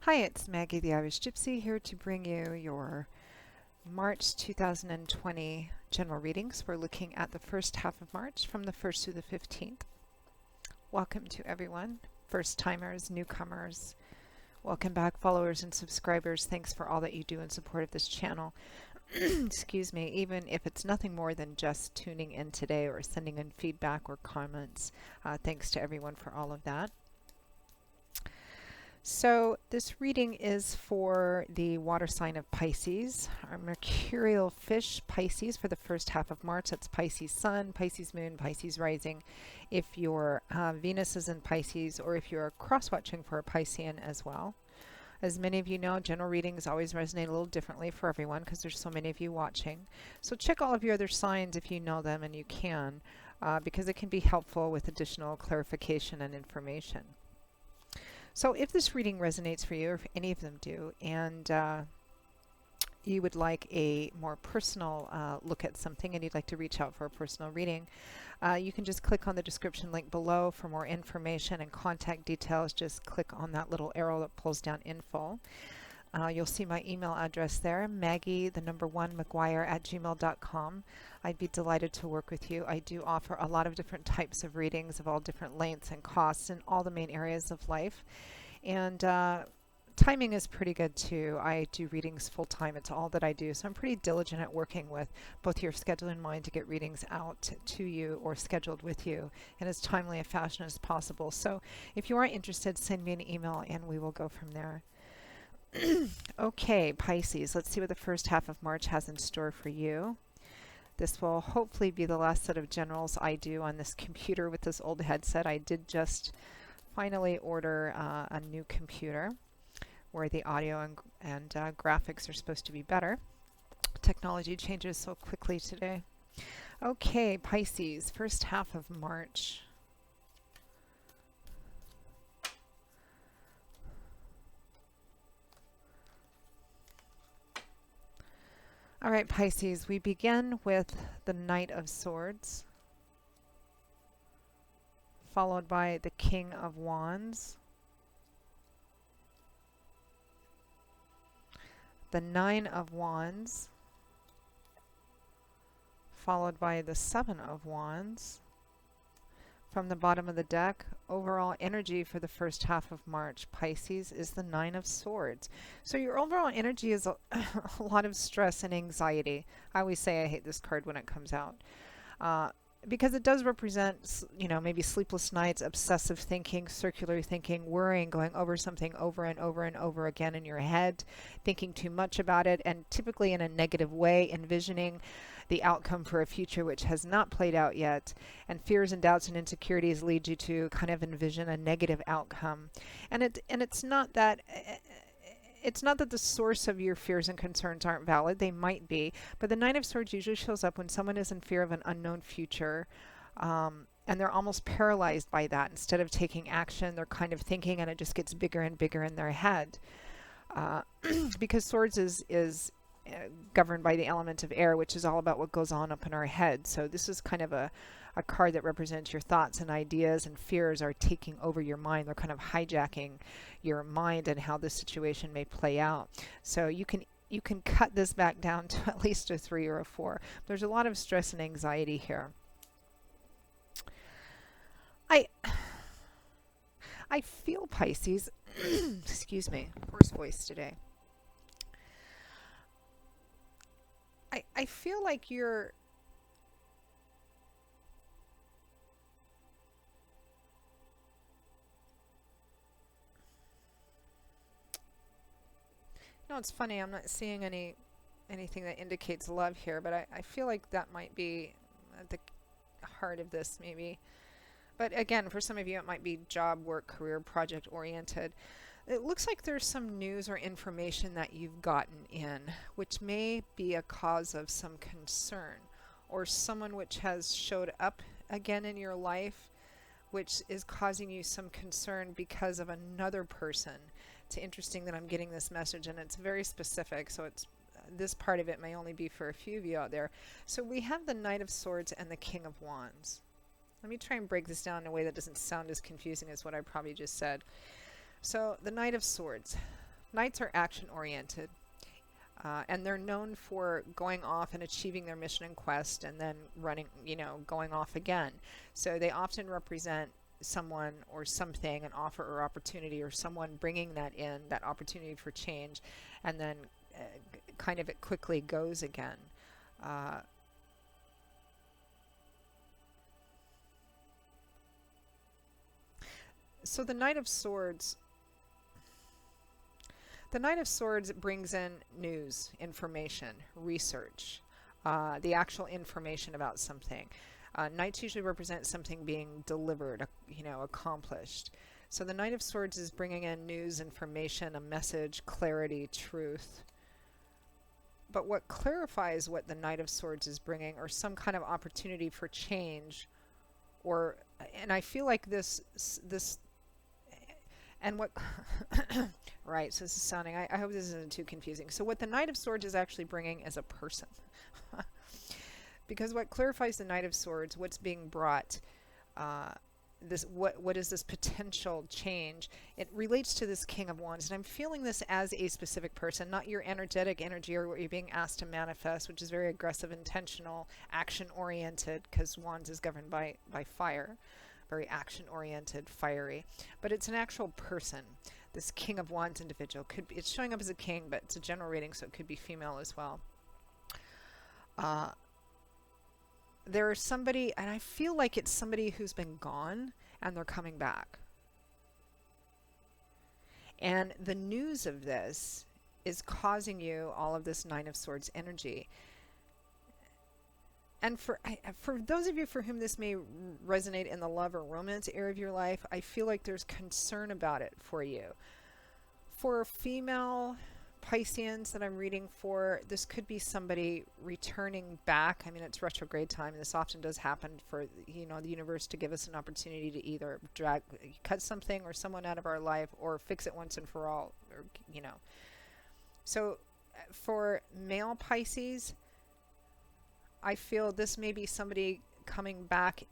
Hi, it's Maggie the Irish Gypsy here to bring you your March 2020 general readings. We're looking at the first half of March from the 1st through the 15th. Welcome to everyone, first timers, newcomers. Welcome back, followers and subscribers. Thanks for all that you do in support of this channel. Excuse me, even if it's nothing more than just tuning in today or sending in feedback or comments. Thanks to everyone for all of that. So this reading is for the water sign of Pisces, our mercurial fish Pisces for the first half of March. That's Pisces Sun, Pisces Moon, Pisces Rising. If your Venus is in Pisces, or if you're cross-watching for a Piscean as well. As many of you know, general readings always resonate a little differently for everyone because there's so many of you watching. So check all of your other signs if you know them, and you can, because it can be helpful with additional clarification and information. So if this reading resonates for you, or if any of them do, and you would like a more personal look at something and you'd like to reach out for a personal reading, you can just click on the description link below for more information and contact details. Just click on that little arrow that pulls down info. You'll see my email address there, Maggie1McGuire@gmail.com. I'd be delighted to work with you. I do offer a lot of different types of readings of all different lengths and costs in all the main areas of life. And timing is pretty good too. I do readings full time. It's all that I do. So I'm pretty diligent at working with both your schedule in mind to get readings out to you or scheduled with you in as timely a fashion as possible. So if you are interested, send me an email and we will go from there. Okay, Pisces, let's see what the first half of March has in store for you. This will hopefully be the last set of generals I do on this computer with this old headset. I did just finally order a new computer where the audio and graphics are supposed to be better. Technology changes so quickly today. Okay, Pisces, first half of March. All right, Pisces, we begin with the Knight of Swords, followed by the King of Wands, the Nine of Wands, followed by the Seven of Wands. From the bottom of the deck, overall energy for the first half of March, Pisces, is the Nine of Swords. So your overall energy is a lot of stress and anxiety. I always say I hate this card when it comes out. Because it does represent, maybe sleepless nights, obsessive thinking, circular thinking, worrying, going over something over and over and over again in your head, thinking too much about it, and typically in a negative way, envisioning the outcome for a future which has not played out yet. And fears and doubts and insecurities lead you to kind of envision a negative outcome. And it's not that... It's not that the source of your fears and concerns aren't valid. They might be. But the Nine of Swords usually shows up when someone is in fear of an unknown future. And they're almost paralyzed by that. Instead of taking action, they're kind of thinking, and it just gets bigger and bigger in their head. Because Swords is governed by the element of air, which is all about what goes on up in our head. So this is kind of a card that represents your thoughts and ideas, and fears are taking over your mind. They're kind of hijacking your mind and how this situation may play out. So you can cut this back down to at least a 3 or a 4. There's a lot of stress and anxiety here. I feel, Pisces, excuse me, hoarse voice today. I feel like you're no, it's funny, I'm not seeing anything that indicates love here, but I feel like that might be at the heart of this, maybe. But again, for some of you, it might be job, work, career, project oriented. It looks like there's some news or information that you've gotten in, which may be a cause of some concern, or someone which has showed up again in your life, which is causing you some concern because of another person. It's interesting that I'm getting this message, and it's very specific, so it's this part of it may only be for a few of you out there. So we have the Knight of Swords and the King of Wands. Let me try and break this down in a way that doesn't sound as confusing as what I probably just said. So the Knight of Swords. Knights are action oriented. And they're known for going off and achieving their mission and quest and then running, going off again. So they often represent someone or something, an offer or opportunity, or someone bringing that in, that opportunity for change, and then kind of it quickly goes again. So the Knight of Swords brings in news, information, research, the actual information about something. Knights usually represent something being delivered, accomplished. So the Knight of Swords is bringing in news, information, a message, clarity, truth. But what clarifies what the Knight of Swords is bringing, or some kind of opportunity for change, and I feel like this, and what, right, so this is sounding, I hope this isn't too confusing. So what the Knight of Swords is actually bringing is a person. Because what clarifies the Knight of Swords, what's being brought, what is this potential change? It relates to this King of Wands, and I'm feeling this as a specific person, not your energetic energy or what you're being asked to manifest, which is very aggressive, intentional, action-oriented, because Wands is governed by fire, very action-oriented, fiery. But it's an actual person. This King of Wands individual it's showing up as a king, but it's a general reading, so it could be female as well. There is somebody, and I feel like it's somebody who's been gone and they're coming back. And the news of this is causing you all of this Nine of Swords energy. And for those of you for whom this may resonate in the love or romance area of your life, I feel like there's concern about it for you. For female Pisceans that I'm reading for, this could be somebody returning back. I mean, it's retrograde time, and this often does happen for, the universe to give us an opportunity to either cut something or someone out of our life, or fix it once and for all, or, So for male Pisces, I feel this may be somebody coming back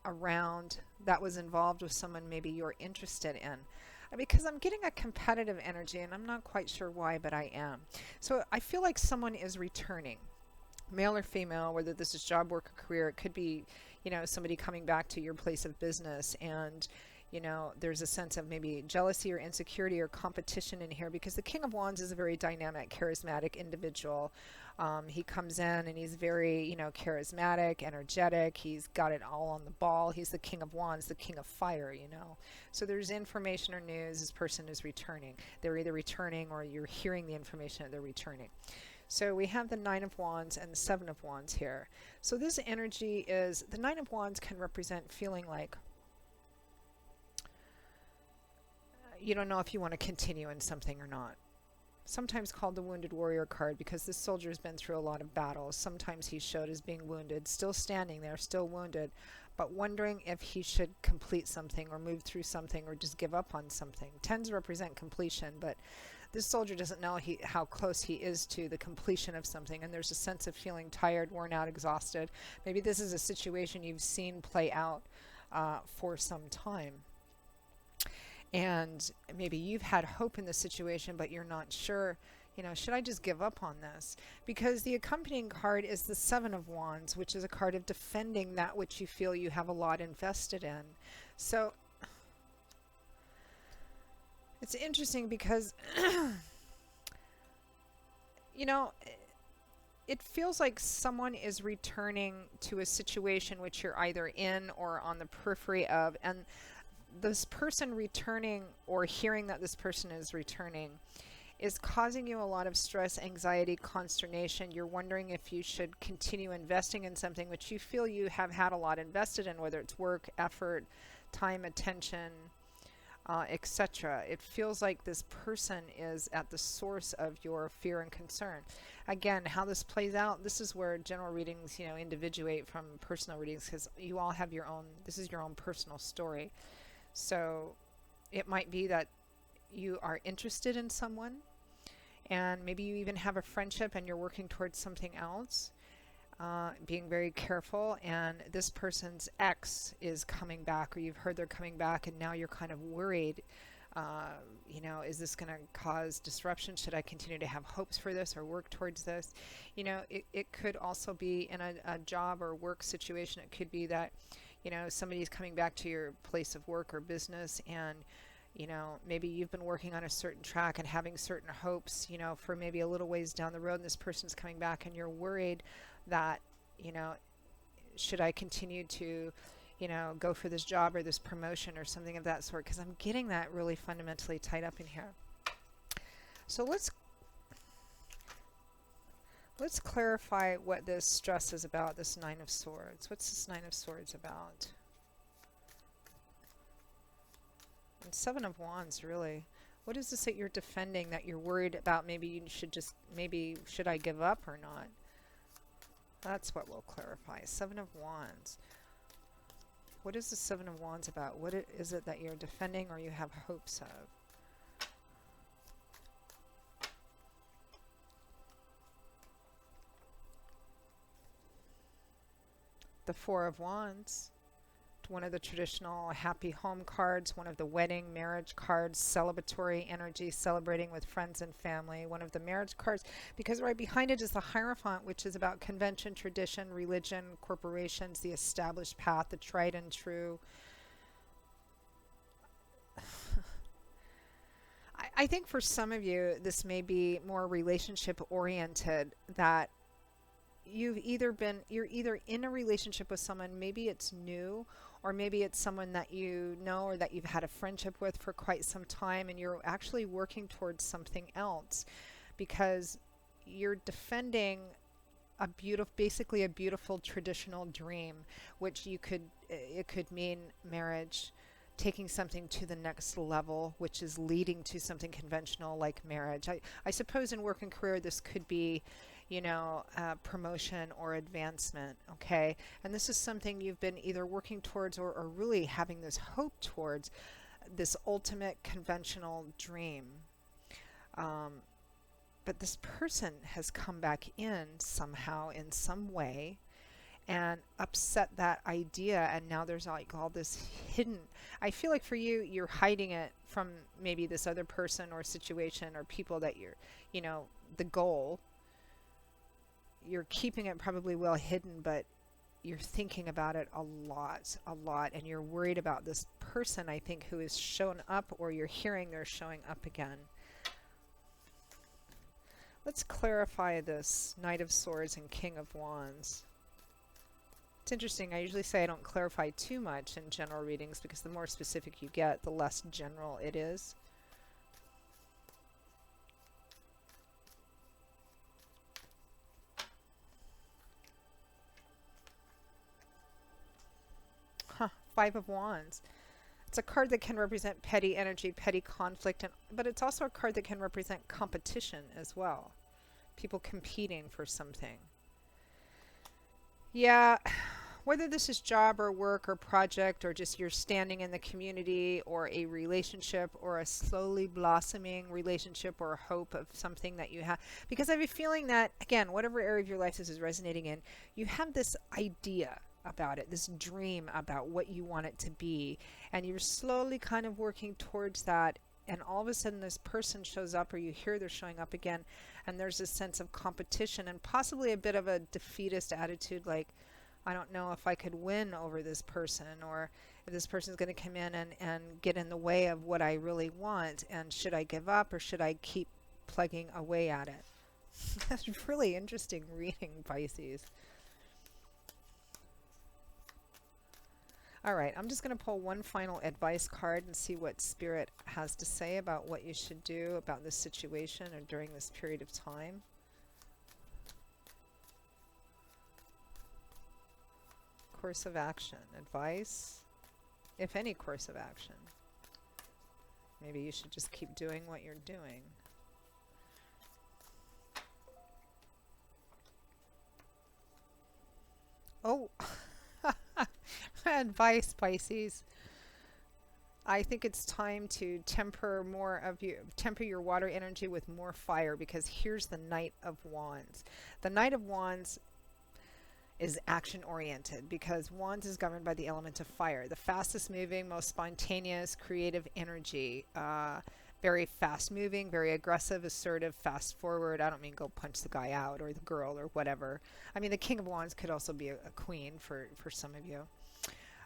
around that was involved with someone maybe you're interested in. Because I'm getting a competitive energy, and I'm not quite sure why, but I am. So I feel like someone is returning, male or female, whether this is job, work, or career. It could be, somebody coming back to your place of business, and, there's a sense of maybe jealousy or insecurity or competition in here, because the King of Wands is a very dynamic, charismatic individual. He comes in and he's very, charismatic, energetic. He's got it all on the ball. He's the King of Wands, the King of Fire, So there's information or news. This person is returning. They're either returning or you're hearing the information that they're returning. So we have the Nine of Wands and the Seven of Wands here. So this energy is, the Nine of Wands can represent feeling like you don't know if you want to continue in something or not. Sometimes called the Wounded Warrior card, because this soldier has been through a lot of battles. Sometimes he's showed as being wounded, still standing there, still wounded, but wondering if he should complete something or move through something or just give up on something. Tends to represent completion, but this soldier doesn't know how close he is to the completion of something, and there's a sense of feeling tired, worn out, exhausted. Maybe this is a situation you've seen play out for some time. And maybe you've had hope in the situation, but you're not sure, should I just give up on this? Because the accompanying card is the Seven of Wands, which is a card of defending that which you feel you have a lot invested in. So it's interesting because, it feels like someone is returning to a situation which you're either in or on the periphery of, and this person returning, or hearing that this person is returning, is causing you a lot of stress, anxiety, consternation. You're wondering if you should continue investing in something which you feel you have had a lot invested in, whether it's work, effort, time, attention, etc. It feels like this person is at the source of your fear and concern. Again, how this plays out, this is where general readings, individuate from personal readings, because you all have your own, this is your own personal story. So it might be that you are interested in someone, and maybe you even have a friendship and you're working towards something else, being very careful, and this person's ex is coming back, or you've heard they're coming back, and now you're kind of worried You know, is this going to cause disruption? Should I continue to have hopes for this or work towards this? You know, it could also be in a job or work situation. It could be that, you know, somebody's coming back to your place of work or business, and you know, maybe you've been working on a certain track and having certain hopes, you know, for maybe a little ways down the road, and this person's coming back and you're worried that, you know, should I continue to, you know, go for this job or this promotion or something of that sort? Because I'm getting that really fundamentally tied up in here. So let's clarify what this stress is about, this Nine of Swords. What's this Nine of Swords about? And Seven of Wands, really. What is this that you're defending, that you're worried about? Maybe you should just, maybe should I give up or not? That's what we'll clarify. Seven of Wands. What is the Seven of Wands about? What is it that you're defending or you have hopes of? The Four of Wands. One of the traditional happy home cards, one of the wedding, marriage cards, celebratory energy, celebrating with friends and family, one of the marriage cards, because right behind it is the Hierophant, which is about convention, tradition, religion, corporations, the established path, the tried and true. I think for some of you, this may be more relationship oriented, that you're either in a relationship with someone, maybe it's new, or maybe it's someone that you know or that you've had a friendship with for quite some time, and you're actually working towards something else because you're defending basically a beautiful traditional dream, which it could mean marriage, taking something to the next level, which is leading to something conventional like marriage. I suppose in work and career this could be, you know, promotion or advancement, okay? And this is something you've been either working towards or really having this hope towards, this ultimate conventional dream. But this person has come back in somehow, in some way, and upset that idea, and now there's like all this hidden, I feel like for you, you're hiding it from maybe this other person or situation or people that you're, you know, the goal. You're keeping it probably well hidden, but you're thinking about it a lot, and you're worried about this person, I think, who has shown up, or you're hearing they're showing up again. Let's clarify this Knight of Swords and King of Wands. It's interesting, I usually say I don't clarify too much in general readings because the more specific you get, the less general it is. Five of Wands. It's a card that can represent petty energy, petty conflict, but it's also a card that can represent competition as well. People competing for something. Yeah, whether this is job or work or project or just you're standing in the community or a relationship or a slowly blossoming relationship or a hope of something that you have. Because I have a feeling that, again, whatever area of your life this is resonating in, you have this idea about it, this dream about what you want it to be, and you're slowly kind of working towards that, and all of a sudden this person shows up, or you hear they're showing up again, and there's this sense of competition and possibly a bit of a defeatist attitude, like, I don't know if I could win over this person, or if this person's going to come in and get in the way of what I really want, and should I give up or should I keep plugging away at it? That's really interesting reading, Pisces. All right, I'm just going to pull one final advice card and see what Spirit has to say about what you should do about this situation or during this period of time. Course of action. Advice, if any course of action. Maybe you should just keep doing what you're doing. Oh, advice, Pisces. I think it's time to temper your water energy with more fire, because here's the Knight of Wands. The Knight of Wands is action oriented, because Wands is governed by the element of fire, the fastest moving, most spontaneous, creative energy. Very fast moving, very aggressive, assertive, fast forward. I don't mean go punch the guy out or the girl or whatever. I mean, the King of Wands could also be a queen for some of you.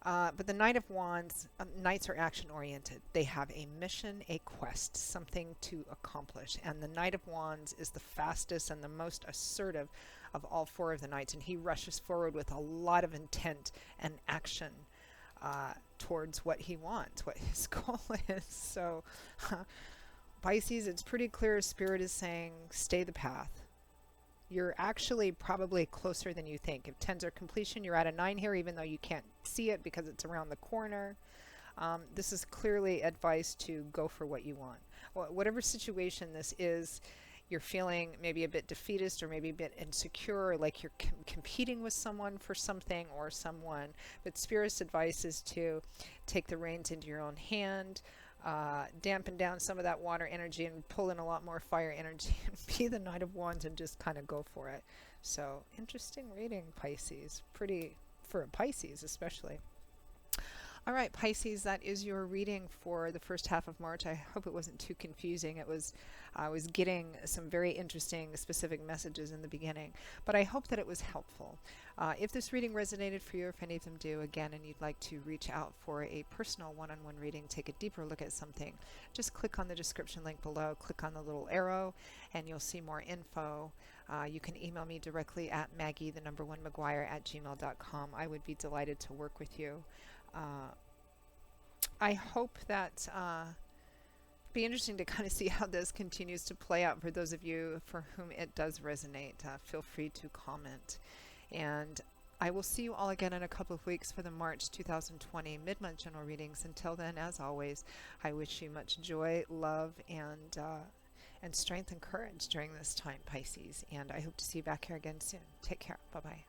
But the Knight of Wands, Knights are action oriented. They have a mission, a quest, something to accomplish. And the Knight of Wands is the fastest and the most assertive of all four of the Knights. And he rushes forward with a lot of intent and action towards what he wants, what his goal is. So, Pisces, it's pretty clear Spirit is saying, stay the path. You're actually probably closer than you think. If 10s are completion, you're at a 9 here, even though you can't see it because it's around the corner. This is clearly advice to go for what you want. Whatever situation this is, you're feeling maybe a bit defeatist or maybe a bit insecure, like you're competing with someone for something or someone. But Spirit's advice is to take the reins into your own hand, dampen down some of that water energy and pull in a lot more fire energy and be the Knight of Wands and just kind of go for it. So interesting reading, Pisces. Pretty for a Pisces especially. All right, Pisces, that is your reading for the first half of March. I hope it wasn't too confusing. I was getting some very interesting specific messages in the beginning, but I hope that it was helpful. If this reading resonated for you, if any of them do, again, and you'd like to reach out for a personal one-on-one reading, take a deeper look at something, just click on the description link below, click on the little arrow, and you'll see more info. You can email me directly at Maggie1McGuire@gmail.com. I would be delighted to work with you. I hope that be interesting to kind of see how this continues to play out for those of you for whom it does resonate. Feel free to comment. And I will see you all again in a couple of weeks for the March 2020 mid-month general readings. Until then, as always, I wish you much joy, love, and strength and courage during this time, Pisces. And I hope to see you back here again soon. Take care. Bye-bye.